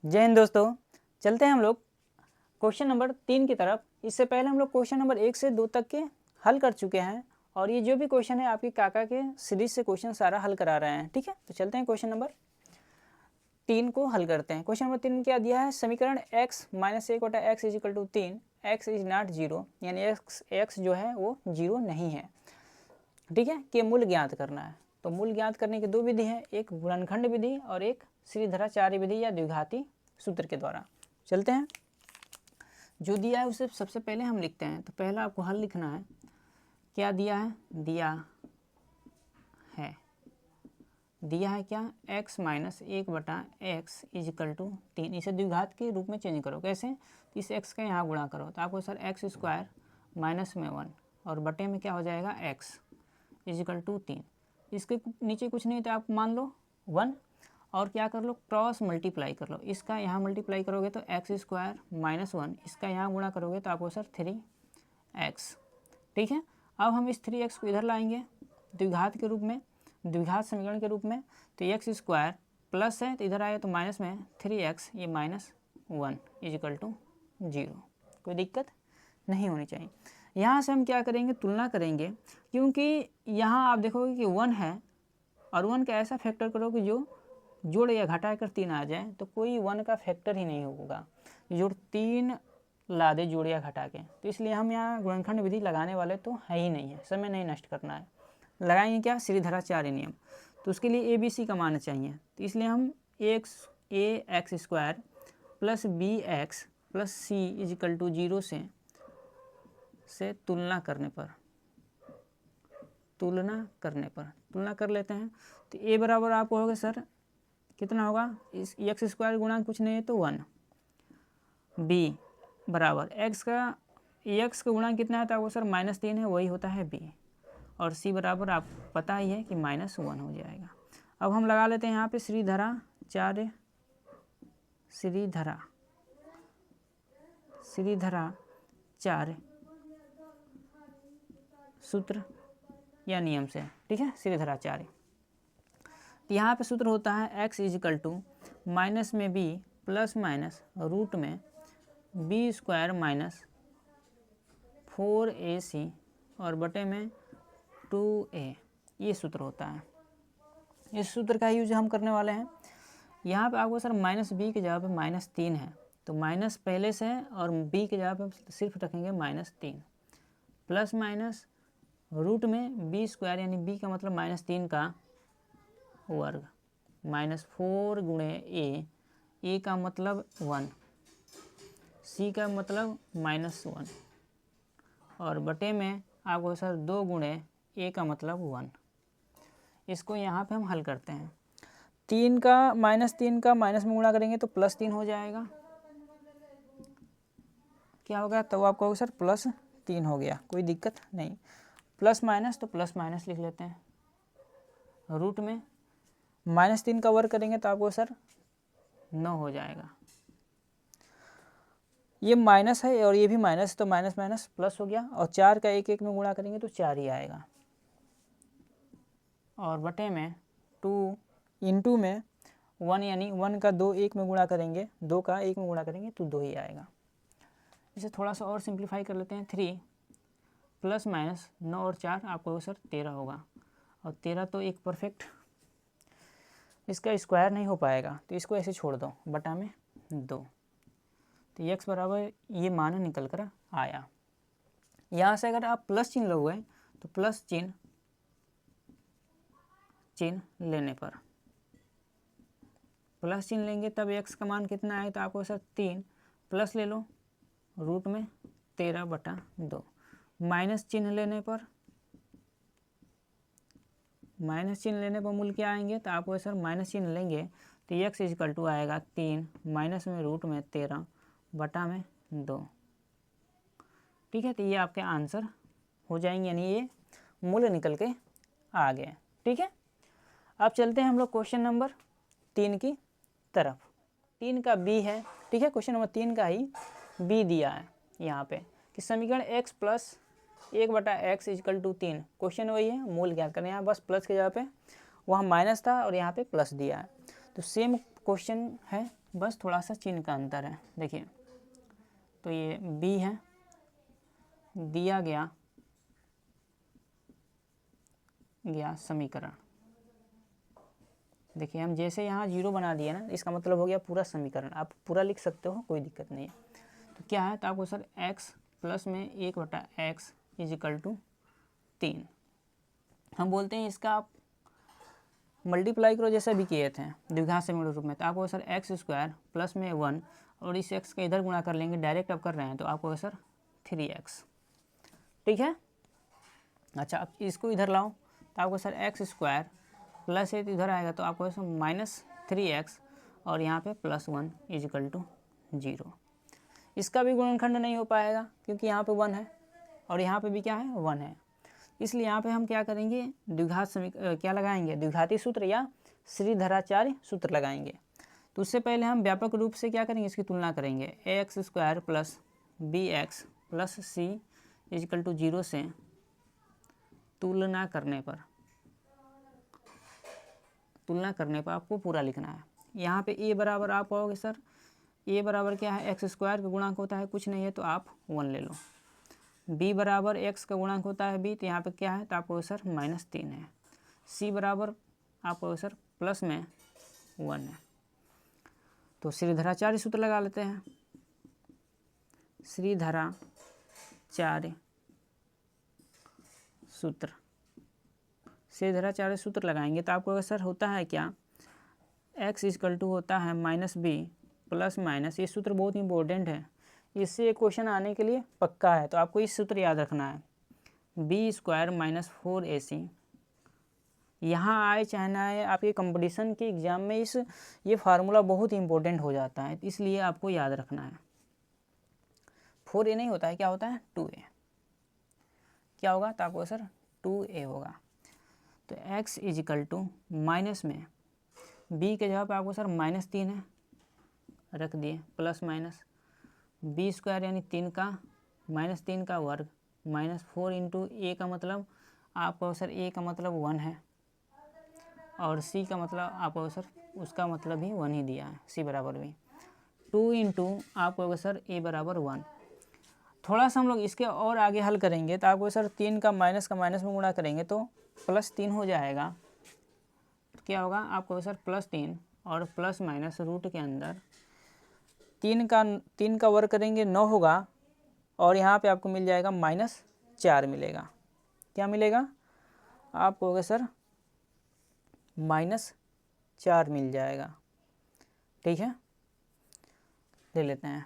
जय हिंद दोस्तों। चलते हैं हम लोग क्वेश्चन नंबर 3 की तरफ। इससे पहले हम लोग क्वेश्चन नंबर 1 से 2 तक के हल कर चुके हैं और ये जो भी क्वेश्चन है आपके काका के सीरीज से क्वेश्चन सारा हल करा रहे हैं। ठीक है, तो चलते हैं क्वेश्चन नंबर 3 को हल करते हैं। क्वेश्चन नंबर 3 में क्या दिया है, समीकरण x - 1/x = 3 x is not zero, यानी x जो है वो जीरो नहीं है। ठीक है, कि मूल ज्ञात करना है। तो मूल ज्ञात करने की दो विधि है, एक गुणनखंड विधि और एक श्रीधराचार्य विधि या द्विघाती सूत्र के द्वारा। चलते हैं, जो दिया है उसे सबसे पहले हम लिखते हैं। तो पहला आपको हल लिखना है। क्या दिया है, दिया है क्या, x - 1/x = 3। इसे द्विघात के रूप में चेंज करो। कैसे, इस x का यहाँ गुणा करो तो आपको सर x² माइनस में 1 और बटे में क्या हो जाएगा x = 3। इसके नीचे कुछ नहीं तो आप मान लो 1 और क्या कर लो, क्रॉस मल्टीप्लाई कर लो। इसका यहाँ मल्टीप्लाई करोगे तो x² माइनस 1, इसका यहाँ गुणा करोगे तो आपको सर 3x। ठीक है, अब हम इस 3x को इधर लाएंगे द्विघात के रूप में, द्विघात समीकरण के रूप में। तो x² प्लस है तो इधर आए तो माइनस में 3x, ये -1 = 0। कोई दिक्कत नहीं होनी चाहिए। यहाँ से हम क्या करेंगे, तुलना करेंगे, क्योंकि यहाँ आप देखोगे कि 1 है और 1 का ऐसा फैक्टर करो कि जो जोड़ या घटा कर 3 आ जाए, तो कोई 1 का फैक्टर ही नहीं होगा जो 3 ला दे जोड़ या घटा के। तो इसलिए हम यहाँ गुणनखंड विधि लगाने वाले तो है ही नहीं है, समय नहीं नष्ट करना है। लगाएंगे क्या, श्रीधराचार्य नियम। तो उसके लिए ABC का मान चाहिए, तो इसलिए हम ax² plus bx plus c = 0 से तुलना तुलना कर लेते हैं। तो a बराबर आपको होगा सर कितना होगा, इस x² गुणा कुछ नहीं है तो 1। b बराबर x का गुणा कितना है तो आपको सर -3 है, वही होता है b। और c बराबर आप पता ही है कि -1 हो जाएगा। अब हम लगा लेते हैं यहाँ पे श्रीधराचार्य सूत्र या नियम से। ठीक है, श्रीधराचार्य। तो यहाँ पे सूत्र होता है x = माइनस में b प्लस माइनस रूट में b² माइनस 4ac और बटे में 2a। ये सूत्र होता है। इस सूत्र का यूज हम करने वाले हैं। यहाँ पे आपको सर -b की जगह पे -3 है, तो माइनस पहले से है और b की जगह पे सिर्फ रखेंगे -3 प्लस माइनस रूट में b² यानी b का मतलब -3 का वर्ग -4 गुणे a का मतलब 1, c का मतलब -1 और बटे में आपको सर 2 गुणे a का मतलब 1। इसको यहाँ पे हम हल करते हैं। 3 का माइनस में गुणा करेंगे तो +3 हो जाएगा। क्या हो गया, तो आपको होगा सर +3 हो गया, कोई दिक्कत नहीं। प्लस माइनस तो प्लस माइनस लिख लेते हैं। रूट में -3 का वर्ग करेंगे तो आपको सर 9 हो जाएगा। ये माइनस है और ये भी माइनस, तो माइनस माइनस प्लस हो गया। और 4 का 1 में गुणा करेंगे तो 4 ही आएगा। और बटे में 2 इंटू में 1, यानी 1 का 2 1 में गुणा करेंगे, 2 का 1 में गुणा करेंगे तो 2 ही आएगा। इसे थोड़ा सा और सिंप्लीफाई कर लेते हैं। 3 प्लस माइनस 9 और 4 आपको सर 13 होगा। और 13 तो एक परफेक्ट, इसका स्क्वायर नहीं हो पाएगा तो इसको ऐसे छोड़ दो, बटा में 2। तो x बराबर ये मान निकल कर आया। यहाँ से अगर आप प्लस चिन्ह लोगे तो प्लस चिन्ह लेने पर, प्लस चिन्ह लेंगे तब x का मान कितना आए तो आपको सर 3 प्लस ले लो रूट में 13/2। माइनस चिन्ह लेने पर मूल क्या आएंगे तो आपको सर माइनस चिन्ह लेंगे तो x = आएगा 3 माइनस में रूट में 13/2। ठीक है, तो ये आपके आंसर हो जाएंगे, यानी ये मूल्य निकल के आ गए। ठीक है, अब चलते हैं हम लोग क्वेश्चन नंबर 3 की तरफ। 3 का b है। ठीक है, क्वेश्चन नंबर 3 का ही b दिया है यहाँ पे कि समीकरण x + 1/x = 3। क्वेश्चन वही है, मूल ज्ञात करना। यहाँ बस प्लस की जगह पे वहाँ माइनस था और यहाँ पे प्लस दिया है। तो सेम क्वेश्चन है, बस थोड़ा सा चिन्ह का अंतर है। देखिए, तो ये b है, दिया गया समीकरण। देखिए, हम जैसे यहाँ 0 बना दिया ना, इसका मतलब हो गया पूरा समीकरण। आप पूरा लिख सकते हो, कोई दिक्कत नहीं है। तो क्या है, तो आपको सर x प्लस में 1/x इज इक्वल टू 3। हम बोलते हैं इसका आप मल्टीप्लाई करो, जैसे भी किए थे द्विघात समीकरण रूप में, तो आपको सर x² प्लस में 1 और इस x का इधर गुणा कर लेंगे, डायरेक्ट आप कर रहे हैं, तो आपको सर 3x। ठीक है। अच्छा, अब इसको इधर लाओ, तो आपको सर x² प्लस है तो इधर आएगा, तो आपको सर -3x और यहाँ पे +1 इज इक्वल टू 0। इसका भी गुणनखंड नहीं हो पाएगा क्योंकि यहाँ पे 1 है और यहाँ पे भी क्या है, 1 है। इसलिए यहाँ पे हम क्या करेंगे, द्विघात क्या लगाएंगे, द्विघाती सूत्र या श्रीधराचार्य सूत्र लगाएंगे। तो उससे पहले हम व्यापक रूप से क्या करेंगे, इसकी तुलना करेंगे। ax² plus bx plus c is equal to 0 से तुलना करने पर आपको पूरा लिखना है। यहाँ पे a बराबर आप पाओगे सर, a बराबर क्या है, x² का गुणांक होता है, कुछ नहीं है तो आप 1 ले लो। b बराबर x का गुणांक होता है b, तो यहाँ पे क्या है, तो आपको सर -3 है। c बराबर आपको सर प्लस में 1 है। तो श्रीधराचार्य सूत्र लगा लेते हैं। श्रीधराचार्य सूत्र लगाएंगे तो आपको सर होता है क्या, x इक्वल टू होता है -b प्लस माइनस, ये सूत्र बहुत इंपॉर्टेंट है, इससे क्वेश्चन आने के लिए पक्का है, तो आपको इस सूत्र याद रखना है। b² - 4ac, यहाँ आए चाहे ना आए, आपके कंपटीशन के एग्ज़ाम में ये फार्मूला बहुत इंपॉर्टेंट हो जाता है, इसलिए आपको याद रखना है। 4a नहीं होता है, क्या होता है, 2a। क्या होगा, तो आपको सर 2a होगा। तो x is equal to minus में b के जगह पे आपको सर -3 है, रख दिए, प्लस माइनस b² यानी 3 का वर्ग -4 इंटू a का मतलब आपको सर a का मतलब 1 है और c का मतलब आपको सर उसका मतलब भी 1 ही दिया है, c बराबर भी 2 इंटू आपको सर a बराबर 1। थोड़ा सा हम लोग इसके और आगे हल करेंगे तो आपको सर 3 का माइनस में गुणा करेंगे तो +3 हो जाएगा। तो क्या होगा, आपको सर +3 और प्लस माइनस रूट के अंदर 3 का वर्ग करेंगे 9 होगा और यहाँ पे आपको मिल जाएगा -4 मिलेगा। क्या मिलेगा, आपको होगा सर -4 मिल जाएगा। ठीक है, ले लेते हैं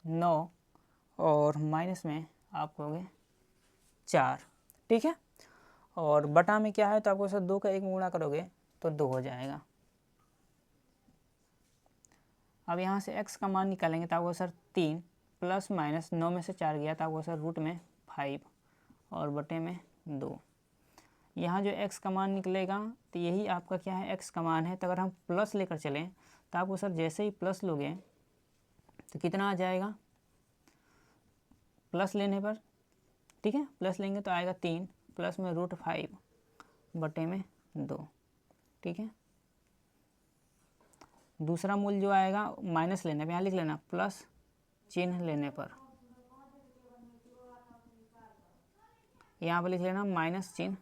9 और माइनस में आप होगे 4। ठीक है, और बटा में क्या है, तो आपको सर 2 का 1 में गुणा करोगे तो 2 हो जाएगा। अब यहाँ से x का मान निकालेंगे तो आपको सर 3 प्लस माइनस 9 में से 4 गया तो आपको सर रूट में 5 और बटे में 2। यहाँ जो x का मान निकलेगा तो यही आपका क्या है, x का मान है। तो अगर हम प्लस लेकर चलें तो आपको सर जैसे ही प्लस लोगे तो कितना आ जाएगा प्लस लेने पर, ठीक है, प्लस लेंगे तो आएगा 3 प्लस में √5 बटे में 2। ठीक है, दूसरा मूल जो आएगा माइनस लेने पर, यहाँ लिख लेना प्लस चिन्ह लेने पर, यहाँ पर लिख लेना माइनस चिन्ह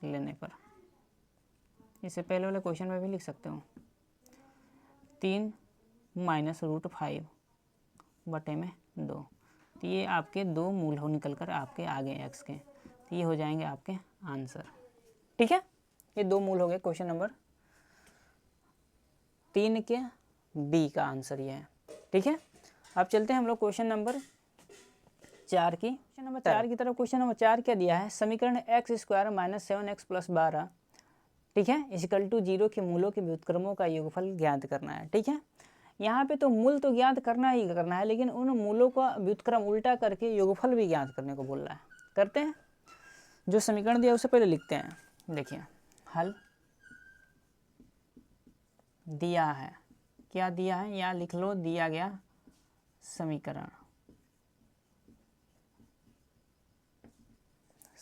लेने पर। इससे पहले वाले क्वेश्चन में भी लिख सकते हो 3 माइनस √5 बटे में 2। तो ये आपके 2 मूल हो निकल कर आपके आ गए x के, तो ये हो जाएंगे आपके आंसर। ठीक है, ये 2 मूल हो गए क्वेश्चन नंबर 3 के बी का आंसर ये है। ठीक है, अब चलते हैं हम लोग क्वेश्चन नंबर 4 की। क्वेश्चन नंबर 4 की तरफ। क्वेश्चन नंबर 4 क्या दिया है, समीकरण x² - 7x + 12, ठीक है, इक्वल टू 0 के मूलों के व्युत्क्रमों का योगफल ज्ञात करना है। ठीक है, यहाँ पे तो मूल तो ज्ञात करना ही करना है, लेकिन उन मूलों का व्युत्क्रम उल्टा करके योगफल भी ज्ञात करने को बोल रहा है। करते हैं, जो समीकरण दिया उससे पहले लिखते हैं। देखिए, हल दिया है, क्या दिया है, यहाँ लिख लो, दिया गया समीकरण।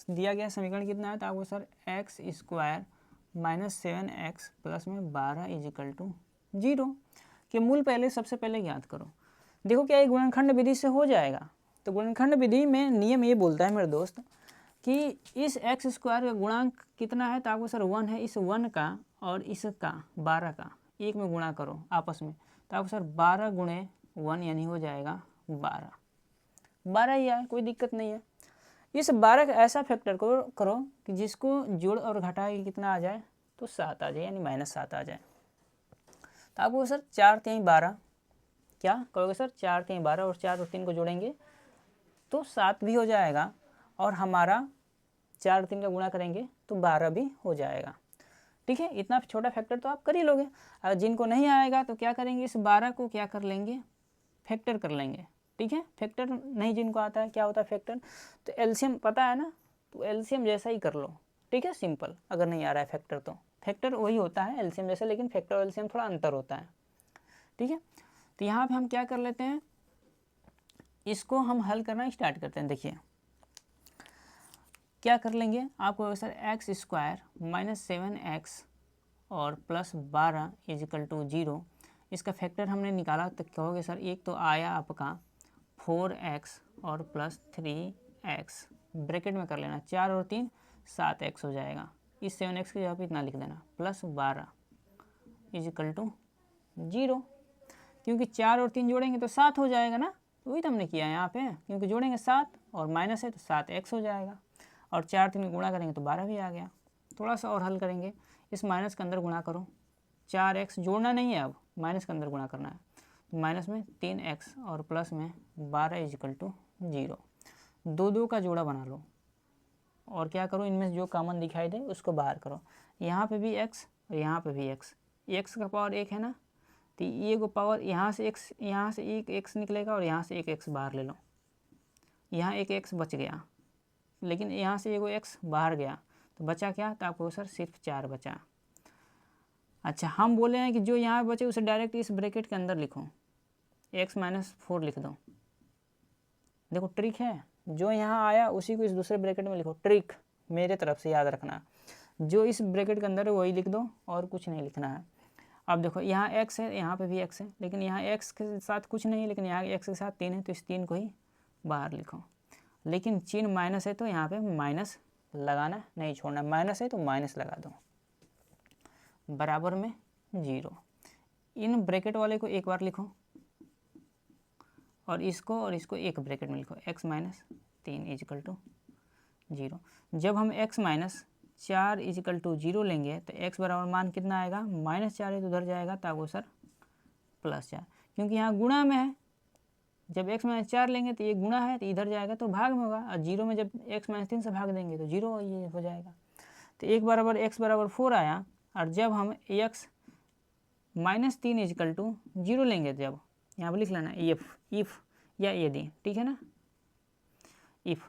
दिया गया समीकरण कितना है, तो आपको सर x² - 7x + में 12 = 0 कि मूल पहले सबसे पहले ज्ञात करो। देखो क्या ये गुणनखंड विधि से हो जाएगा। तो गुणनखंड विधि में नियम ये बोलता है मेरे दोस्त कि इस x स्क्वायर का गुणांक कितना है, तो आपको सर 1 है, इस 1 का और इसका 12 का एक में गुणा करो आपस में, तो आपको सर 12 गुणे 1 यानी हो जाएगा 12 ही आए, कोई दिक्कत नहीं है। इस 12 का ऐसा फैक्टर करो कि जिसको जोड़ और घटा के कितना आ जाए, तो 7 आ जाए, यानी -7 आ जाए। तो आपको सर 4 3 12 क्या करोगे सर, 4 3 12 और 4 और 3 को जोड़ेंगे तो 7 भी हो जाएगा, और हमारा 4 3 का गुणा करेंगे तो 12 भी हो जाएगा। ठीक है, इतना छोटा फैक्टर तो आप कर ही लोगे। अगर जिनको नहीं आएगा तो क्या करेंगे, इस 12 को क्या कर लेंगे, फैक्टर कर लेंगे। ठीक है, फैक्टर नहीं जिनको आता है, क्या होता है फैक्टर, तो एलसीएम पता है ना, तो एलसीएम जैसा ही कर लो। ठीक है, सिंपल। अगर नहीं आ रहा है फैक्टर तो फैक्टर वही होता है एलसीएम जैसे, लेकिन फैक्टर और एलसीएम थोड़ा अंतर होता है। ठीक है, तो यहाँ पे हम क्या कर लेते हैं, इसको हम हल करना स्टार्ट करते हैं। देखिए क्या कर लेंगे, आपको सर एक्स स्क्वायर -7x और +12 = 0, इसका फैक्टर हमने निकाला तो कहोगे सर एक तो आया आपका 4x और +3x, ब्रैकेट में कर लेना, 4 और 3 7x हो जाएगा। इस 7x की जगह पे इतना लिख देना, +12 = 0, क्योंकि 4 और 3 जोड़ेंगे तो 7 हो जाएगा ना, वही तो हमने किया है यहाँ पे, क्योंकि जोड़ेंगे 7 और माइनस है तो 7x हो जाएगा, और 4 3 गुणा करेंगे तो 12 भी आ गया। थोड़ा सा और हल करेंगे, इस माइनस के अंदर गुणा करो, 4x जोड़ना नहीं है, अब माइनस के अंदर गुणा करना है, माइनस में 3x और प्लस में 12 = 0। 2 2 का जोड़ा बना लो, और क्या करो, इनमें जो कॉमन दिखाई दे उसको बाहर करो। यहाँ पे भी x और यहाँ पे भी x का पावर 1 है ना, तो ये को पावर यहाँ से x, यहाँ से एक x निकलेगा और यहाँ से एक x बाहर ले लो, यहाँ एक x बच गया, लेकिन यहाँ से एगो x बाहर गया तो बचा क्या, तो आपको सर सिर्फ 4 बचा। अच्छा, हम बोले हैं कि जो यहाँ बचे उसे डायरेक्ट इस ब्रैकेट के अंदर लिखो, x - 4 लिख दो। देखो ट्रिक है, जो यहाँ आया उसी को इस दूसरे ब्रैकेट में लिखो, ट्रिक मेरे तरफ से याद रखना, जो इस ब्रैकेट के अंदर है वही लिख दो और कुछ नहीं लिखना है। अब देखो यहाँ x है, यहाँ पे भी x है, लेकिन यहाँ x के साथ कुछ नहीं है, लेकिन यहाँ x के साथ 3 है, तो इस 3 को ही बाहर लिखो। लेकिन चिन्ह माइनस है तो यहाँ पे माइनस लगाना नहीं छोड़ना, माइनस है तो माइनस लगा दो, बराबर में 0। इन ब्रैकेट वाले को एक बार लिखो और इसको एक ब्रैकेट में लिखो, x - 3 = 0। जब हम x - 4 = 0 लेंगे तो x बराबर मान कितना आएगा, -4 है तो उधर जाएगा, तब वो सर +4, क्योंकि यहाँ गुणा में है। जब x - 4 लेंगे तो ये गुणा है तो इधर जाएगा तो भाग में होगा, और 0 में जब x - 3 से भाग देंगे तो 0 ये हो जाएगा। तो एक बराबर x बराबर 4 आया, और जब हम x - 3 = 0 लेंगे, जब यहाँ पर लिख लेना इफ़ या यदि, ठीक है ना, इफ़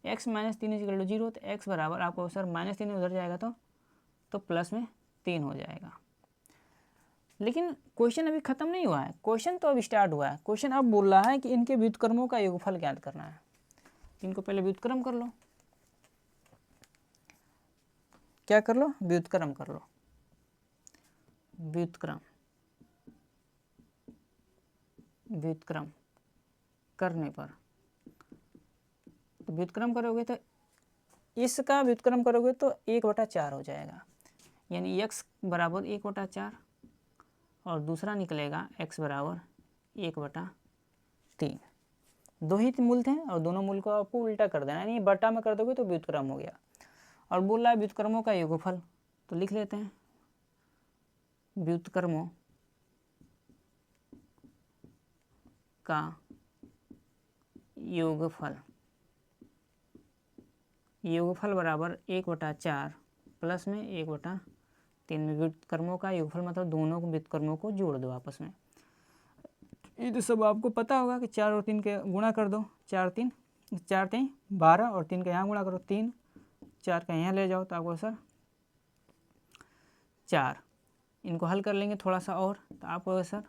x - 3 = 0, तो x बराबर आपको सर -3 उधर जाएगा तो प्लस में 3 हो जाएगा। लेकिन क्वेश्चन अभी ख़त्म नहीं हुआ है, क्वेश्चन तो अब स्टार्ट हुआ है। क्वेश्चन अब बोल रहा है कि इनके व्युत्क्रमों का योगफल ज्ञात करना है। इनको पहले व्युत्क्रम कर लो, क्या कर लो, व्युत्क्रम कर लो। व्युत्क्रम करने पर, तो व्युत्क्रम करोगे तो इसका व्युत्क्रम करोगे तो 1/4 हो जाएगा, यानी x बराबर 1/4, और दूसरा निकलेगा x बराबर 1/3। दो ही मूल थे और दोनों मूल को आपको उल्टा कर देना, यानी बटा में कर दोगे तो व्युत्क्रम हो गया। और बोल रहा है व्युत्क्रमों का योगफल, तो लिख लेते हैं व्युत्क्रमों का योगफल बराबर 1/4 प्लस में 1/3 में। व्युत्क्रमों का योगफल मतलब दोनों व्युत्क्रमों को जोड़ दो आपस में। ये तो सब आपको पता होगा कि 4 और 3 के गुणा कर दो, 4 3 12 और 3 का यहाँ गुणा करो, 3 4 का यहाँ ले जाओ, तो आपको सर 4। इनको हल कर लेंगे थोड़ा सा और, तो आपको सर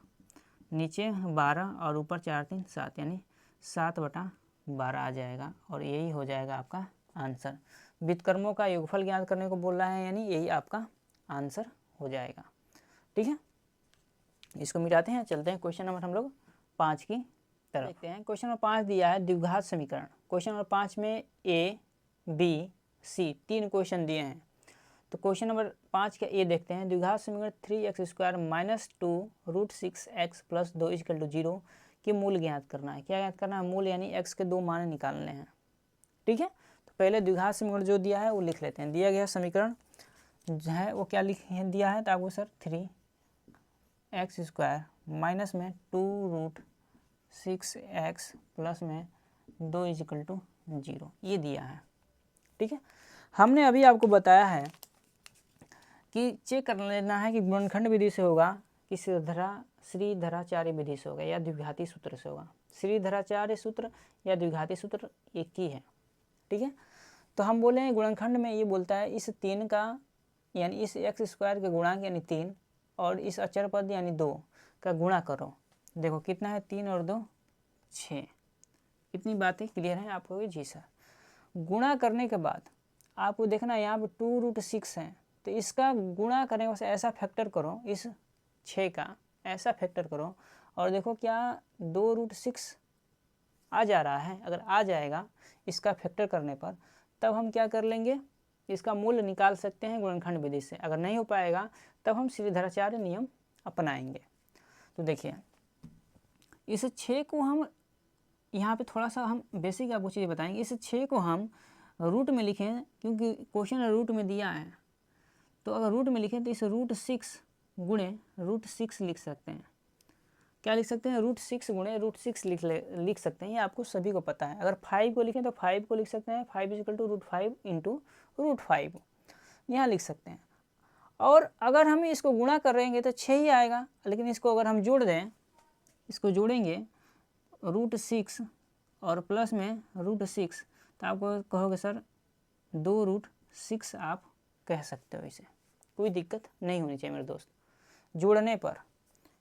नीचे 12 और ऊपर 4 3 7, यानी 7/12 आ जाएगा, और यही हो जाएगा आपका आंसर। व्युत्क्रमों का योगफल ज्ञात करने को बोल रहा है, यानी यही आपका आंसर हो जाएगा। ठीक है, इसको मिटाते हैं, चलते हैं क्वेश्चन नंबर हम लोग 5 की तरफ। देखते हैं क्वेश्चन नंबर 5 दिया है द्विघात समीकरण। क्वेश्चन नंबर 5 में ए बी सी 3 क्वेश्चन दिए हैं। तो क्वेश्चन नंबर 5 का ए देखते हैं। द्विघात समीकरण 3x² - 2 √6x + 2 = 0 के मूल ज्ञात करना है। क्या ज्ञात करना है? मूल यानी x के 2 मान निकालने हैं। ठीक है, तो पहले द्विघात समीकरण जो दिया है वो लिख लेते हैं। दिया गया समीकरण जो है वो क्या दिया है? तो आपको सर 3x² माइनस में 2√6x प्लस में 2 = 0 ये दिया है। ठीक है, हमने अभी आपको बताया है कि चेक कर लेना है कि गुणनखंड विधि से होगा कि श्रीधराचार्य विधि से होगा या द्विघाती सूत्र से होगा। श्रीधराचार्य सूत्र या द्विघाती सूत्र एक ही है। ठीक है, तो हम बोले हैं गुणनखंड में ये बोलता है इस 3 का यानी इस x² के गुणांक यानी 3 और इस अचर पद यानी 2 का गुणा करो। देखो कितना है? 3 और 2 6। इतनी बातें क्लियर हैं आपको? जी सर। गुणा करने के बाद आपको देखना यहाँ पे 2√6 है, तो इसका गुणा करने से ऐसा फैक्टर करो, इस 6 का ऐसा फैक्टर करो और देखो क्या 2√6 आ जा रहा है। अगर आ जाएगा इसका फैक्टर करने पर, तब हम क्या कर लेंगे? इसका मूल्य निकाल सकते हैं गुणनखंड विधि से। अगर नहीं हो पाएगा तब हम श्रीधराचार्य नियम अपनाएंगे। तो देखिए इस 6 को हम यहाँ पे थोड़ा सा हम बेसिक आपको चीज़ बताएंगे। इस 6 को हम रूट में लिखें, क्योंकि क्वेश्चन रूट में दिया है, तो अगर रूट में लिखें तो इस √6 गुणे √6 लिख सकते हैं। क्या लिख सकते हैं? √6 गुणे √6 लिख सकते हैं। ये आपको सभी को पता है। अगर 5 को लिखें तो 5 को लिख सकते हैं 5 = √5 × √5 यहाँ लिख सकते हैं। और अगर हम इसको गुणा करेंगे तो 6 ही आएगा, लेकिन इसको अगर हम जोड़ दें, इसको जोड़ेंगे √6 और प्लस में √6, तो आपको कहोगे सर 2√6 आप कह सकते हो। इसे कोई दिक्कत नहीं होनी चाहिए मेरे दोस्त। जोड़ने पर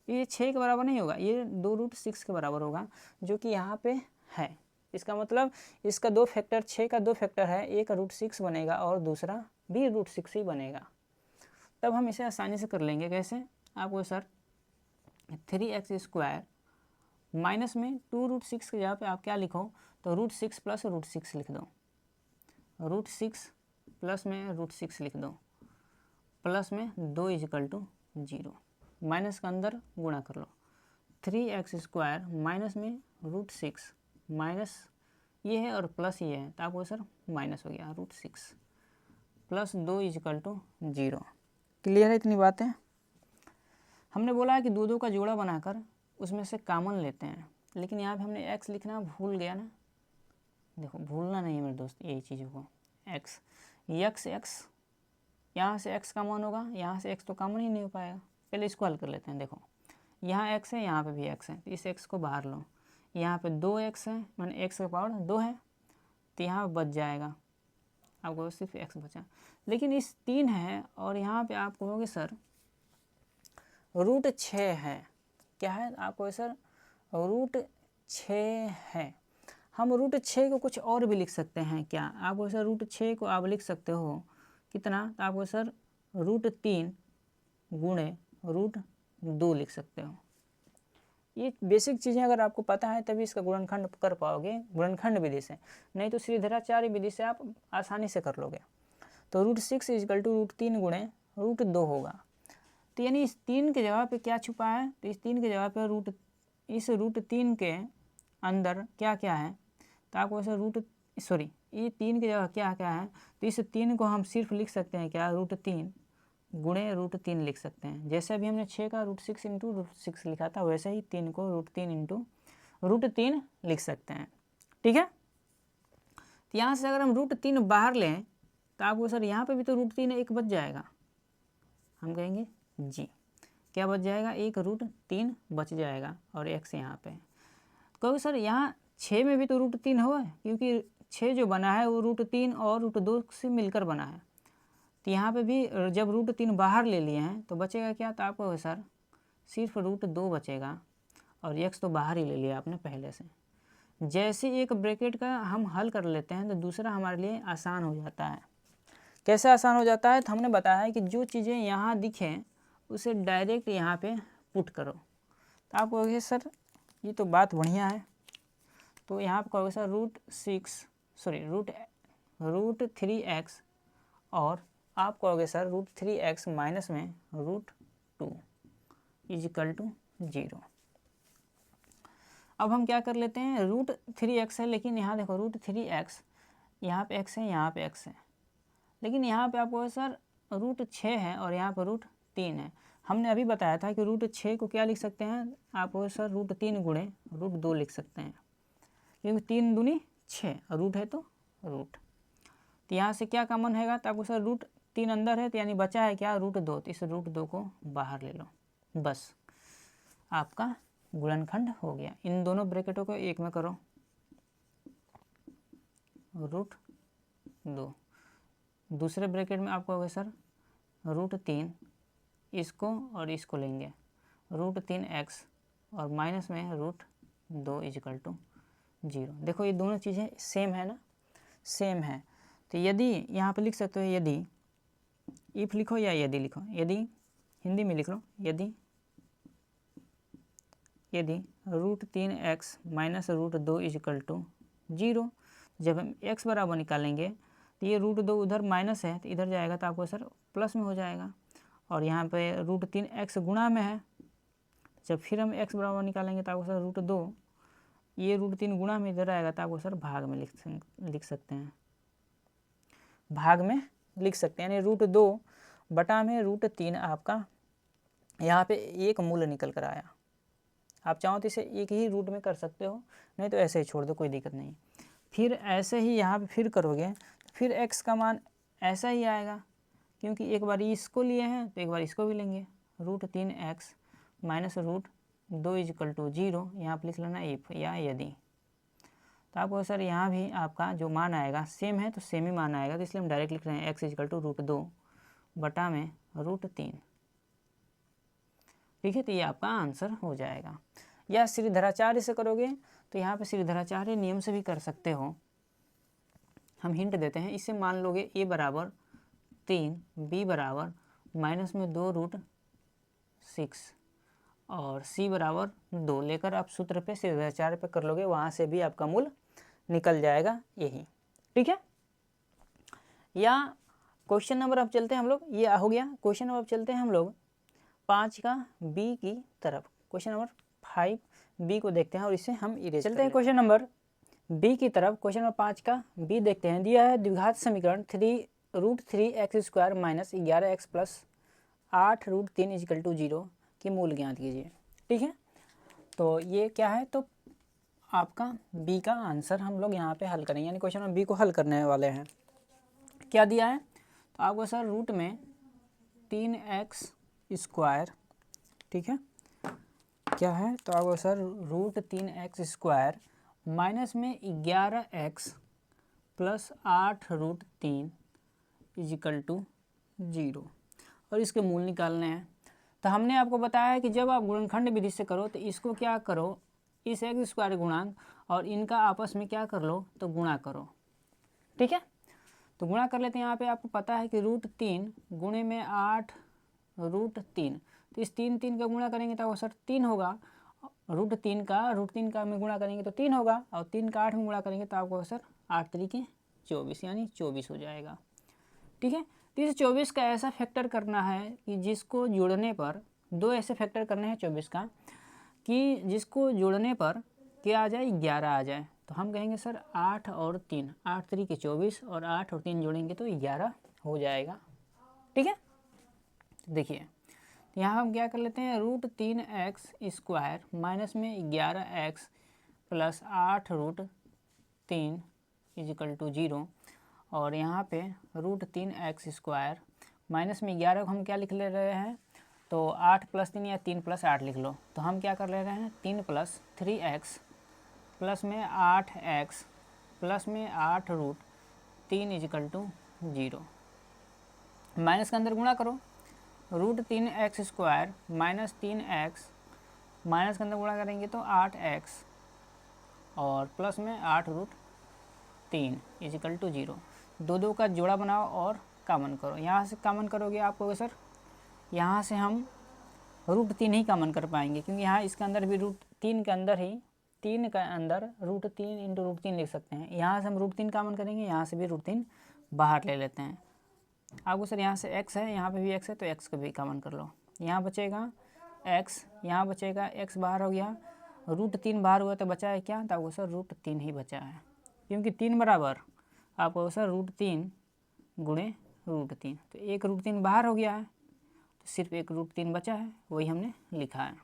ये 6 के बराबर नहीं होगा, ये 2√6 के बराबर होगा, जो कि यहाँ पे है। इसका मतलब इसका 2 फैक्टर, 6 का 2 फैक्टर है, एक √6 बनेगा और दूसरा भी √6 ही बनेगा। तब हम इसे आसानी से कर लेंगे। कैसे? आपको सर 3x² माइनस में 2√6 की जगह पे आप क्या लिखो? तो √6 + √6 लिख दो। √6 प्लस में √6 लिख दो, प्लस में 2 = 0। माइनस का अंदर गुणा कर लो। 3x² माइनस में √6 माइनस ये है और प्लस ये है, तो आपको सर माइनस हो गया √6 प्लस 2 = 0। क्लियर है इतनी बातें? हमने बोला है कि दो का जोड़ा बनाकर उसमें से कॉमन लेते हैं, लेकिन यहाँ पे हमने x लिखना भूल गया ना। देखो भूलना नहीं है मेरे दोस्त यही चीज़ों को। x यहाँ से x कॉमन होगा, यहाँ से x तो कॉमन ही नहीं हो पाएगा। पहले इसको हल कर लेते हैं। देखो यहाँ x है, यहाँ पे भी x है, तो इस x को बाहर लो। यहाँ पे 2x है, माने x का पावर 2 है, तो यहाँ बच जाएगा आपको सिर्फ x बचा। लेकिन इस 3 है और यहाँ पे आप कहोगे सर √6 है। क्या है? आपको सर √6 है। हम √6 को कुछ और भी लिख सकते हैं। क्या? आपको सर √6 को आप लिख सकते हो कितना? तो आपको सर √3 गुणे √2 लिख सकते हो। ये बेसिक चीज़ें अगर आपको पता है तभी इसका गुणनखंड कर पाओगे गुणनखंड विधि से, नहीं तो श्रीधराचार्य विधि से आप आसानी से कर लोगे। तो √6 = √3 गुणे √2 होगा। तो यानी इस 3 के जगह पे क्या छुपा है? तो इस 3 के जगह पे इस √3 के अंदर क्या क्या है? तो आपको ऐसे ये 3 की जगह क्या क्या है? तो इस 3 को हम सिर्फ लिख सकते हैं क्या? √3 गुणे √3 लिख सकते हैं। जैसे अभी हमने 6 का √6 × √6 लिखा था, वैसे ही 3 को √3 × √3 लिख सकते हैं। ठीक है, तो यहाँ से अगर हम √3 बाहर लें तो आपको सर यहाँ पे भी तो √3 एक बच जाएगा। हम कहेंगे जी क्या बच जाएगा? एक √3 बच जाएगा और x यहाँ पे। कहोगे सर यहाँ 6 में भी तो √3 हो, क्योंकि 6 जो बना है वो √3 और √2 से मिलकर बना है। तो यहाँ पे भी जब √3 बाहर ले लिए हैं तो बचेगा क्या? तो आपको सर सिर्फ √2 बचेगा और x तो बाहर ही ले लिया आपने पहले से। जैसे एक ब्रैकेट का हम हल कर लेते हैं तो दूसरा हमारे लिए आसान हो जाता है। कैसे आसान हो जाता है? तो हमने बताया है कि जो चीज़ें यहाँ दिखें उसे डायरेक्ट यहाँ पे पुट करो। तो आप कहोगे सर ये तो बात बढ़िया है, तो यहाँ पर कहोगे सर रूट 3x और आप कहोगे सर √3x माइनस में √2 इजिकल टू 0। अब हम क्या कर लेते हैं, √3x है, लेकिन यहाँ देखो √3x यहाँ पे x है, यहाँ पे x है, लेकिन यहाँ पे आपको सर √6 है और यहाँ पर √3 है। हमने अभी बताया था कि √6 को क्या लिख सकते हैं, आप सर √3 गुणे √2 लिख सकते हैं, क्योंकि 3 दूनी 6 और रूट है तो रूट। तो यहाँ से क्या कॉमन हैगा, तो आपको सर √3 अंदर है, तो यानी बचा है क्या √2, तो इस √2 को बाहर ले लो, बस आपका गुणनखंड हो गया। इन दोनों ब्रैकेटों को एक में करो, √2, दूसरे ब्रैकेट में आपको होगा सर √3, इसको और इसको लेंगे √3x और माइनस में √2 इजिकल टू 0। देखो ये दोनों चीज़ें सेम है ना, सेम है। तो यदि यहाँ पे लिख सकते हो, यदि इफ लिखो या यदि लिखो, यदि हिंदी में लिख लो, यदि √3x माइनस √2 इजिकल टू 0। जब हम x बराबर निकालेंगे तो ये √2 उधर माइनस है, तो इधर जाएगा तो आपको सर प्लस में हो जाएगा, और यहाँ पे √3x गुणा में है, जब फिर हम x बराबर निकालेंगे तो आपको सर √2, ये √3 गुणा में इधर आएगा तो आपको सर भाग में लिख सकते हैं, भाग में लिख सकते हैं, यानी √2 बटा में √3 आपका यहाँ पे एक मूल निकल कर आया। आप चाहो तो इसे एक ही रूट में कर सकते हो, नहीं तो ऐसे ही छोड़ दो, कोई दिक्कत नहीं। फिर ऐसे ही यहाँ पे फिर करोगे, फिर x का मान ऐसा ही आएगा, क्योंकि एक बार इसको लिए हैं तो एक बार इसको भी लेंगे, √3x माइनस √2 इजिकल टू 0। यहाँ पर लिख लेना इफ या यदि। तो आपको सर यहाँ भी आपका जो मान आएगा सेम है, तो सेम ही मान आएगा, तो इसलिए हम डायरेक्ट लिख रहे हैं x इजिकल टू √2 बटा में √3। ठीक है, तो ये आपका आंसर हो जाएगा। या श्रीधराचार्य से करोगे तो यहाँ पे श्रीधराचार्य नियम से भी कर सकते हो। हम हिंट देते हैं, इससे मान लोगे a बराबर 3, b बराबर माइनस में 2√6 और c बराबर 2 लेकर आप सूत्र पे श्रीधराचार्य पे कर लोगे, वहाँ से भी आपका मूल निकल जाएगा यही। ठीक है, या क्वेश्चन नंबर अब चलते हैं हम लोग, ये हो गया क्वेश्चन नंबर। अब चलते हैं हम लोग 5 का बी की तरफ, क्वेश्चन नंबर 5 बी को देखते हैं और इसे हम इरेज चलते हैं क्वेश्चन नंबर बी की तरफ। क्वेश्चन नंबर 5 का बी देखते हैं। दिया है द्विघात समीकरण √3x² minus 11x plus 8√3 is equal to 0 की मूल ज्ञात कीजिए। ठीक है, तो ये क्या है, तो आपका बी का आंसर हम लोग यहाँ पे हल करेंगे, यानी क्वेश्चन नंबर बी को हल करने वाले हैं। क्या दिया है, तो आपको सर रूट में 3x², ठीक है, क्या है, तो आपको सर √3x² माइनस में 11x प्लस 8√3 इजिकल टू 0 और इसके मूल निकालने हैं। तो हमने आपको बताया है कि जब आप गुणनखंड विधि से करो तो इसको क्या करो, इस x² गुणांक और इनका आपस में क्या कर लो, तो गुणा करो। ठीक है, तो गुणा कर लेते हैं। यहाँ पे आपको पता है कि √3 गुणे में 8√3, तो इस 3 का गुणा करेंगे तो सर 3 होगा, √3 का में गुणा करेंगे तो 3 होगा, और 3 का 8 में गुणा करेंगे तो आपको सर 8 3 24 यानी 24 हो जाएगा। ठीक है, तो इस 24 का ऐसा फैक्टर करना है कि जिसको जोड़ने पर, दो ऐसे फैक्टर करने हैं 24 का कि जिसको जोड़ने पर क्या आ जाए, 11 आ जाए। तो हम कहेंगे सर 8 और 3, 8 3 24 और 8 और 3 जोड़ेंगे तो 11 हो जाएगा। ठीक है, देखिए यहाँ हम क्या कर लेते हैं, √3x² माइनस में 11x प्लस 8√3 इजिकल टू 0, और यहाँ पे √3x² माइनस में 11 को हम क्या लिख ले रहे हैं, तो 8 + 3 या 3 + 8 लिख लो। तो हम क्या कर ले रहे हैं, 3 + 3x प्लस में 8x प्लस में 8√3 इजिकल टू 0, माइनस के अंदर गुणा करो, √3x² माइनस 3x, माइनस के अंदर गुणा करेंगे तो 8x और प्लस में 8√3 इजिकल टू 0। दो का जोड़ा बनाओ और कॉमन करो। यहाँ से कॉमन करोगे आपको सर, यहाँ से हम रूट 3 ही कॉमन कर पाएंगे, क्योंकि यहाँ इसके अंदर भी रूट 3 के अंदर ही 3 के अंदर रूट 3 इंटू रूट 3 लिख सकते हैं। यहाँ से हम रूट 3 कॉमन करेंगे, यहाँ से भी रूट 3 बाहर ले लेते हैं। आपको सर यहाँ से x है, यहाँ पे भी x है, तो x को भी कॉमन कर लो। यहाँ बचेगा x, यहाँ बचेगा x बाहर हो गया, रूट 3 बाहर हुआ तो बचा है क्या, तो आपको सर रूट 3 ही बचा है, क्योंकि 3 बराबर आपको सर रूट 3 गुणे रूट 3, तो एक रूट 3 बाहर हो गया है, तो सिर्फ एक रूट 3 बचा है, वही हमने लिखा है।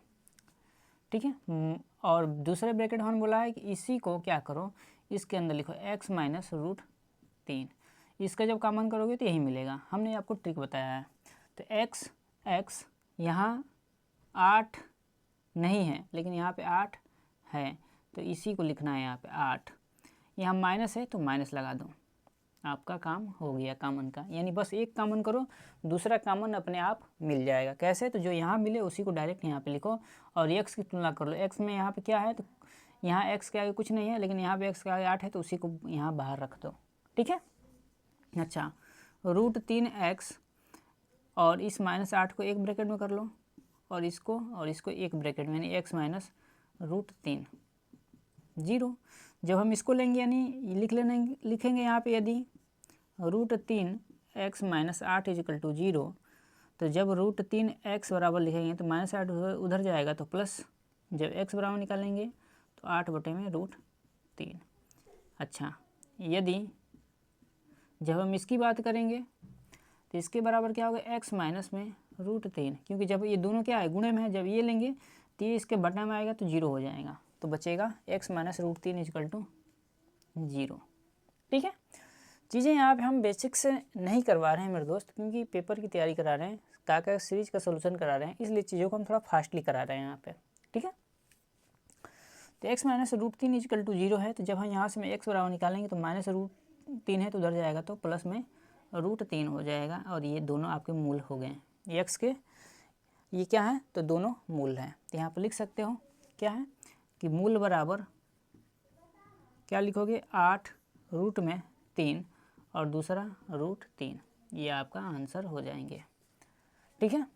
ठीक है। और दूसरे ब्रैकेट हमने बोला है कि इसी को क्या करो, इसके अंदर लिखो x माइनस रूट 3, इसका जब कॉमन करोगे तो यही मिलेगा। हमने आपको ट्रिक बताया है। तो x यहाँ 8 नहीं है, लेकिन यहाँ पे 8 है, तो इसी को लिखना है यहाँ पे 8। यहाँ माइनस है तो माइनस लगा दो, आपका काम हो गया कॉमन का। यानी बस एक कॉमन करो, दूसरा कॉमन अपने आप मिल जाएगा। कैसे, तो जो यहाँ मिले उसी को डायरेक्ट यहाँ पे लिखो और x की तुलना कर लो। x में यहाँ पे क्या है, तो यहाँ x के आगे कुछ नहीं है, लेकिन यहाँ पे x के आगे 8 है, तो उसी को यहाँ बाहर रख दो। ठीक है। अच्छा, रूट 3x और इस -8 को एक ब्रैकेट में कर लो, और इसको एक ब्रैकेट में, यानी x माइनस रूट 3 0। जब हम इसको लेंगे यानी लिखेंगे यहाँ पे, यदि root 3x minus 8 is equal to 0, तो जब रूट 3x बराबर लिखेंगे तो -8 उधर जाएगा तो प्लस, जब x बराबर निकालेंगे तो 8 बटे में रूट 3। अच्छा, यदि जब हम इसकी बात करेंगे तो इसके बराबर क्या होगा, x माइनस में रूट 3, क्योंकि जब ये दोनों क्या है, गुणे में है, जब ये लेंगे तो ये इसके बटा में आएगा तो 0 हो जाएगा, तो बचेगा x minus root 3 is equal to 0। ठीक है। चीज़ें यहाँ पे हम बेसिक से नहीं करवा रहे हैं मेरे दोस्त, क्योंकि पेपर की तैयारी करा रहे हैं, काका सीरीज का सोल्यूशन करा रहे हैं, इसलिए चीज़ों को हम थोड़ा फास्टली करा रहे हैं यहाँ पे। ठीक है। तो x minus root 3 is equal to 0 है, तो जब हम यहाँ से में x बराबर निकालेंगे तो माइनस रूट 3 है तो उधर जाएगा तो प्लस में रूट 3 हो जाएगा, और ये दोनों आपके मूल हो गए। x के ये क्या है, तो दोनों मूल हैं। तो यहाँ पर लिख सकते हो क्या है कि मूल बराबर क्या लिखोगे, 8 रूट में 3 और दूसरा रूट 3, ये आपका आंसर हो जाएंगे। ठीक है।